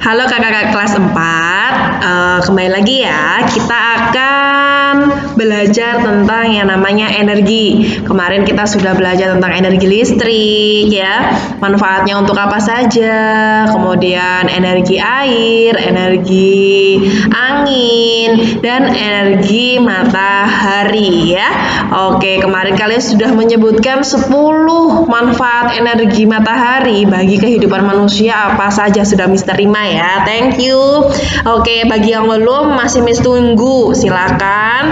Halo kakak-kakak kelas 4, kembali lagi ya, kita akan belajar tentang yang namanya energi. Kemarin kita sudah belajar tentang energi listrik ya, manfaatnya untuk apa saja, kemudian energi air, energi angin, dan energi matahari ya. Oke, kemarin kalian sudah menyebutkan 10 manfaat energi matahari bagi kehidupan manusia, apa saja sudah Miss terima ya. Thank you. Oke, bagi yang belum masih Miss tunggu, silakan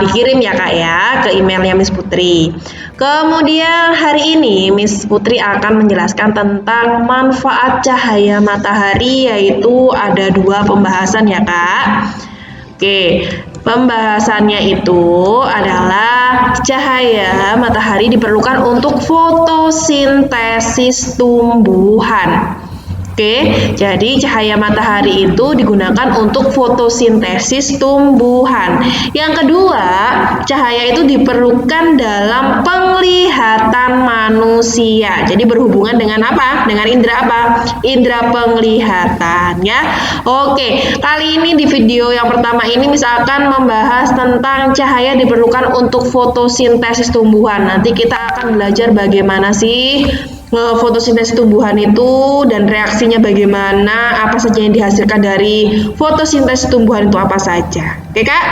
dikirim ya Kak ya ke emailnya Miss Putri. Kemudian hari ini Miss Putri akan menjelaskan tentang manfaat cahaya matahari, yaitu ada 2 pembahasan ya Kak. Oke, pembahasannya itu adalah cahaya matahari diperlukan untuk fotosintesis tumbuhan. Oke, jadi cahaya matahari itu digunakan untuk fotosintesis tumbuhan. Yang kedua, cahaya itu diperlukan dalam penglihatan manusia. Jadi berhubungan dengan apa? Dengan indera apa? Indera penglihatan ya. Oke, kali ini di video yang pertama ini misalkan membahas tentang cahaya diperlukan untuk fotosintesis tumbuhan. Nanti kita akan belajar bagaimana sih fotosintesis tumbuhan itu dan reaksinya bagaimana, apa saja yang dihasilkan dari fotosintesis tumbuhan itu apa saja. Oke Kak?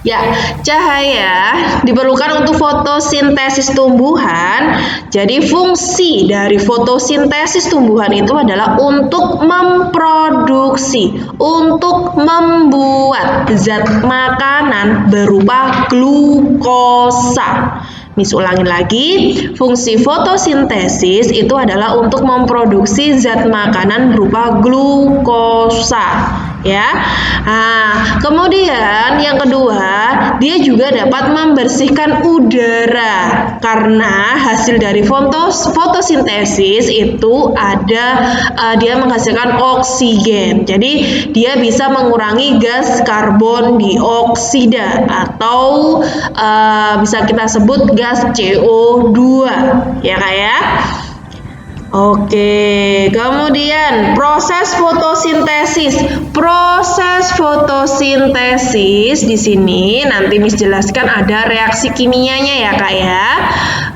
Ya, cahaya diperlukan untuk fotosintesis tumbuhan. Jadi fungsi dari fotosintesis tumbuhan itu adalah untuk memproduksi, untuk membuat zat makanan berupa glukosa. Miss ulangin lagi, fungsi fotosintesis itu adalah untuk memproduksi zat makanan berupa glukosa ya. Nah, kemudian yang kedua, dia juga dapat membersihkan udara karena hasil dari fotosintesis itu ada dia menghasilkan oksigen. Jadi dia bisa mengurangi gas karbon dioksida atau bisa kita sebut gas CO2 ya Kak ya. Oke, kemudian proses fotosintesis. Proses fotosintesis di sini nanti Miss jelaskan ada reaksi kimianya ya Kak ya.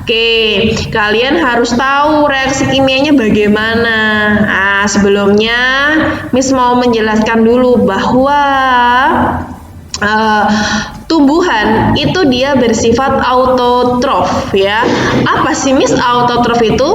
Oke, kalian harus tahu reaksi kimianya bagaimana. Nah, sebelumnya Miss mau menjelaskan dulu bahwa tumbuhan itu dia bersifat autotrof ya. Apa sih Miss autotrof itu?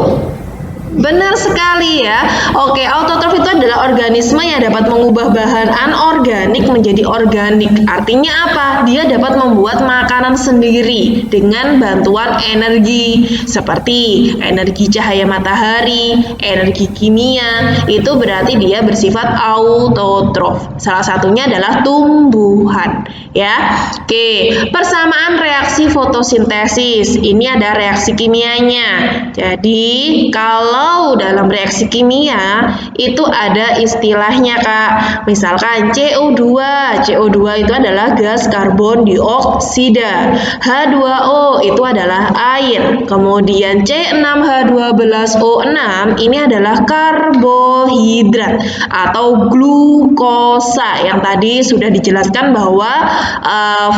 Benar sekali ya. Oke, autotrof itu adalah organisme yang dapat mengubah bahan anorganik menjadi organik. Artinya apa? Dia dapat membuat makanan sendiri dengan bantuan energi seperti energi cahaya matahari, energi kimia. Itu berarti dia bersifat autotrof. Salah satunya adalah tumbuhan ya. Oke, persamaan reaksi fotosintesis. Ini ada reaksi kimianya. Jadi kalau dalam reaksi kimia itu ada istilahnya Kak. Misalkan CO2. CO2 itu adalah gas karbon dioksida. H2O itu adalah air. Kemudian C6H12O6 ini adalah karbohidrat atau glukosa. Yang tadi sudah dijelaskan bahwa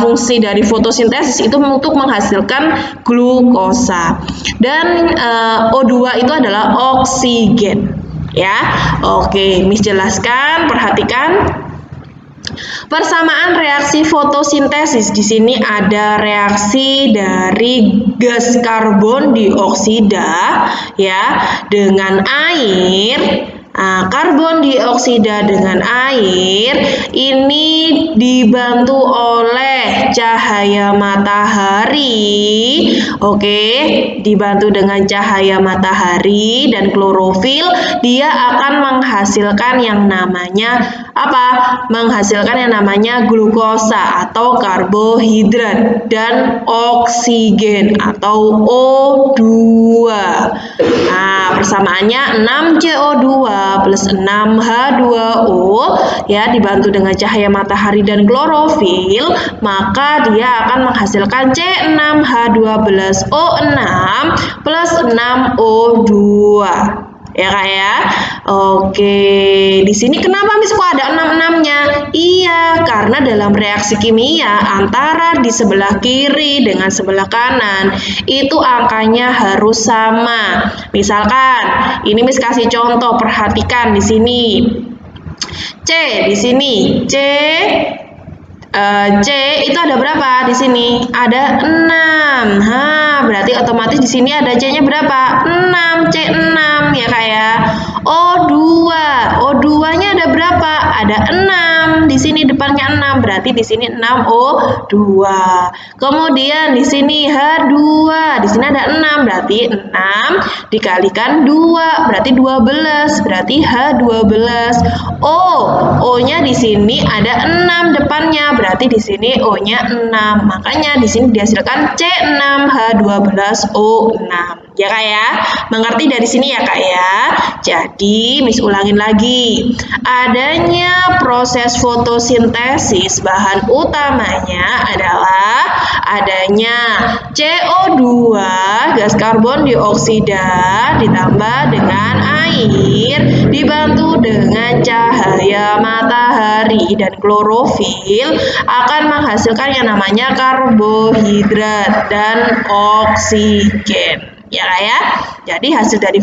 fungsi dari fotosintesis itu untuk menghasilkan glukosa. Dan O2 itu adalah oksigen ya. Oke, Miss jelaskan, perhatikan. Persamaan reaksi fotosintesis di sini ada reaksi dari gas karbon dioksida ya dengan air. Nah, karbon dioksida dengan air ini dibantu oleh cahaya matahari. Oke, dibantu dengan cahaya matahari dan klorofil, dia akan menghasilkan yang namanya apa? Menghasilkan yang namanya glukosa atau karbohidrat dan oksigen atau O2. Nah, persamaannya 6CO2 plus 6H2O ya, dibantu dengan cahaya matahari dan klorofil, maka dia akan menghasilkan C6H12O6 plus 6O2. ya Kak ya. Oke, di sini kenapa Miss kok ada 6-6-nya? Iya, karena dalam reaksi kimia antara di sebelah kiri dengan sebelah kanan itu angkanya harus sama. Misalkan, ini Miss kasih contoh, perhatikan di sini. C di sini, C itu ada berapa di sini? Ada 6. Berarti otomatis di sini ada C-nya berapa? 6, C6 ya Kak ya. O2-nya ada berapa? Ada 6. Di sini depannya 6, berarti di sini 6O2. Kemudian di sini H2. Di sini ada 6, berarti 6 dikalikan 2, berarti 12, berarti H12. O-nya di sini ada 6 depannya, berarti di sini O-nya 6. Makanya di sini dihasilkan C6H12O6. Ya Kak ya? Mengerti dari sini ya Kak ya? Jadi, Miss ulangin lagi. Adanya proses fotosintesis, bahan utamanya adalah adanya CO2, gas karbon dioksida, ditambah dengan air, dibantu dengan cahaya matahari dan klorofil akan menghasilkan yang namanya karbohidrat dan oksigen. Ya Kak ya. Jadi hasil dari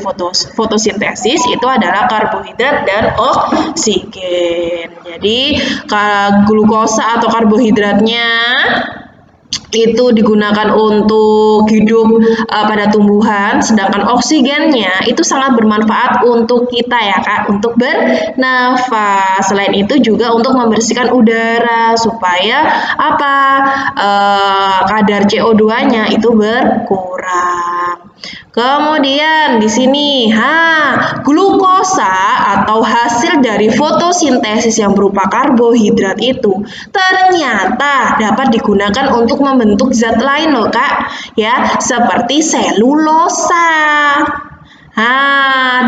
fotosintesis itu adalah karbohidrat dan oksigen. Jadi glukosa atau karbohidratnya itu digunakan untuk hidup pada tumbuhan, sedangkan oksigennya itu sangat bermanfaat untuk kita ya Kak, untuk bernafas. Selain itu juga untuk membersihkan udara supaya kadar CO2-nya itu berkurang. Kemudian di sini, glukosa atau hasil dari fotosintesis yang berupa karbohidrat itu ternyata dapat digunakan untuk membentuk zat lain loh Kak, ya, seperti selulosa.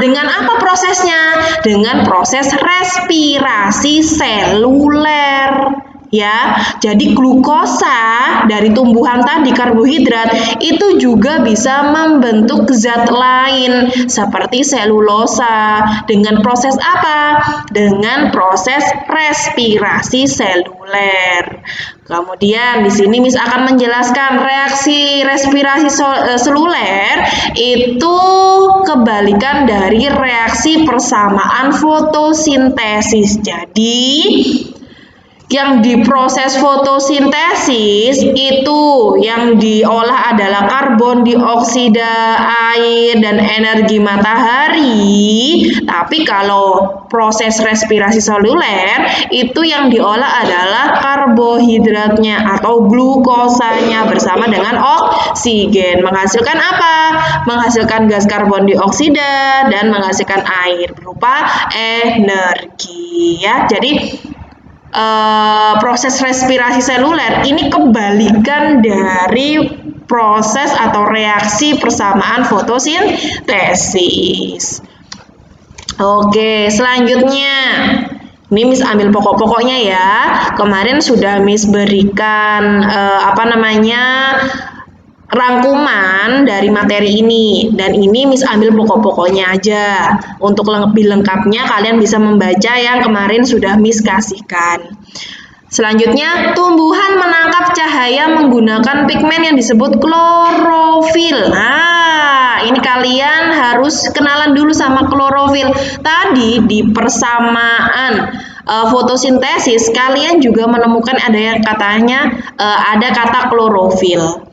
Dengan apa prosesnya? Dengan proses respirasi seluler. Ya, jadi glukosa dari tumbuhan tadi, karbohidrat itu juga bisa membentuk zat lain seperti selulosa dengan proses apa? Dengan proses respirasi seluler. Kemudian di sini Miss akan menjelaskan reaksi respirasi seluler itu kebalikan dari reaksi persamaan fotosintesis. Jadi yang diproses fotosintesis itu yang diolah adalah karbon dioksida, air, dan energi matahari. Tapi kalau proses respirasi seluler itu yang diolah adalah karbohidratnya atau glukosanya bersama dengan oksigen. Menghasilkan apa? Menghasilkan gas karbon dioksida dan menghasilkan air berupa energi. Ya, jadi proses respirasi seluler ini kebalikan dari proses atau reaksi persamaan fotosintesis. Oke, selanjutnya ini Miss ambil pokok-pokoknya ya. Kemarin sudah Miss berikan rangkuman dari materi ini, dan ini Miss ambil pokok-pokoknya aja. Untuk lebih lengkapnya kalian bisa membaca yang kemarin sudah Miss kasihkan. Selanjutnya, tumbuhan menangkap cahaya menggunakan pigmen yang disebut klorofil. Ini kalian harus kenalan dulu sama klorofil. Tadi di persamaan fotosintesis kalian juga menemukan ada yang katanya ada kata klorofil.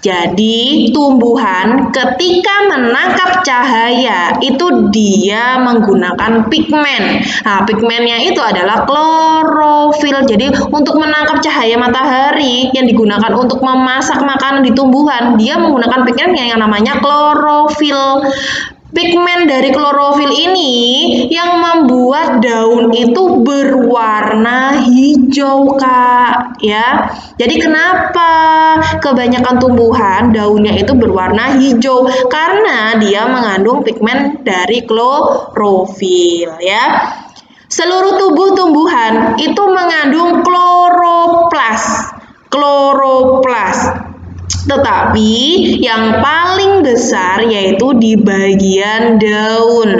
Jadi tumbuhan ketika menangkap cahaya itu dia menggunakan pigmen. Pigmennya itu adalah klorofil. Jadi untuk menangkap cahaya matahari yang digunakan untuk memasak makanan di tumbuhan, dia menggunakan pigmen yang namanya klorofil. Pigmen dari klorofil ini yang membuat daun itu berwarna hijau, Kak, ya. Jadi kenapa kebanyakan tumbuhan daunnya itu berwarna hijau? Karena dia mengandung pigmen dari klorofil, ya. Seluruh tubuh tumbuhan itu mengandung kloroplas. Tetapi yang paling besar yaitu di bagian daun.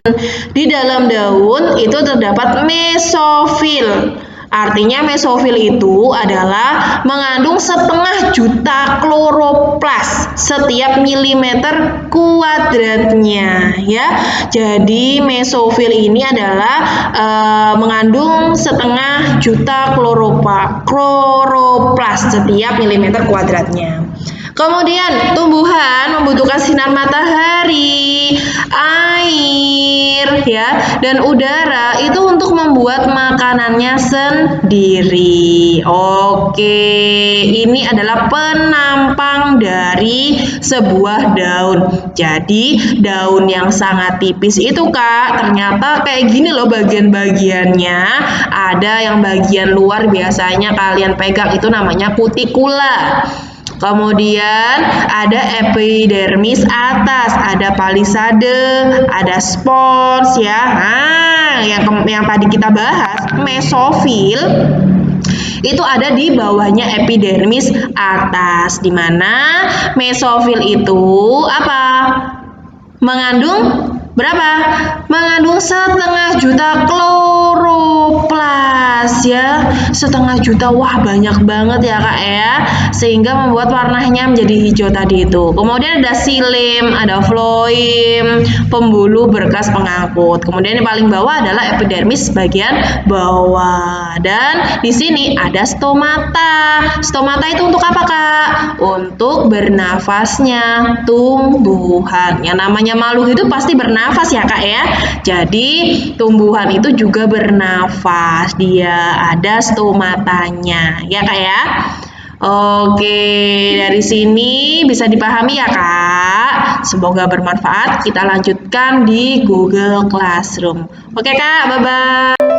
Di dalam daun itu terdapat mesofil. Artinya mesofil itu adalah mengandung 1/2 juta kloroplas setiap milimeter kuadratnya, ya. Jadi mesofil ini adalah mengandung 1/2 juta kloroplas setiap milimeter kuadratnya. Kemudian tumbuhan membutuhkan sinar matahari, air, ya, dan udara itu untuk membuat makanannya sendiri. Oke, ini adalah penampang dari sebuah daun. Jadi daun yang sangat tipis itu Kak, ternyata kayak gini loh bagian-bagiannya. Ada yang bagian luar biasanya kalian pegang itu namanya kutikula. Kemudian ada epidermis atas, ada palisade, ada spons ya. Nah, yang tadi kita bahas, mesofil itu ada di bawahnya epidermis atas, di mana mesofil itu apa? Mengandung berapa? Mengandung 1/2 juta kloroplas ya. 1/2 juta, wah banyak banget ya Kak ya. Sehingga membuat warnanya menjadi hijau tadi itu. Kemudian ada silim, ada floim, pembuluh berkas pengangkut. Kemudian yang paling bawah adalah epidermis bagian bawah. Dan di sini ada stomata. Stomata itu untuk apa Kak? Untuk bernafasnya tumbuhan. Yang namanya makhluk itu pasti bernafas ya Kak ya. Jadi tumbuhan itu juga bernafas. Dia ada stomatanya ya Kak ya. Oke, dari sini bisa dipahami ya Kak. Semoga bermanfaat. Kita lanjutkan di Google Classroom. Oke Kak, bye-bye.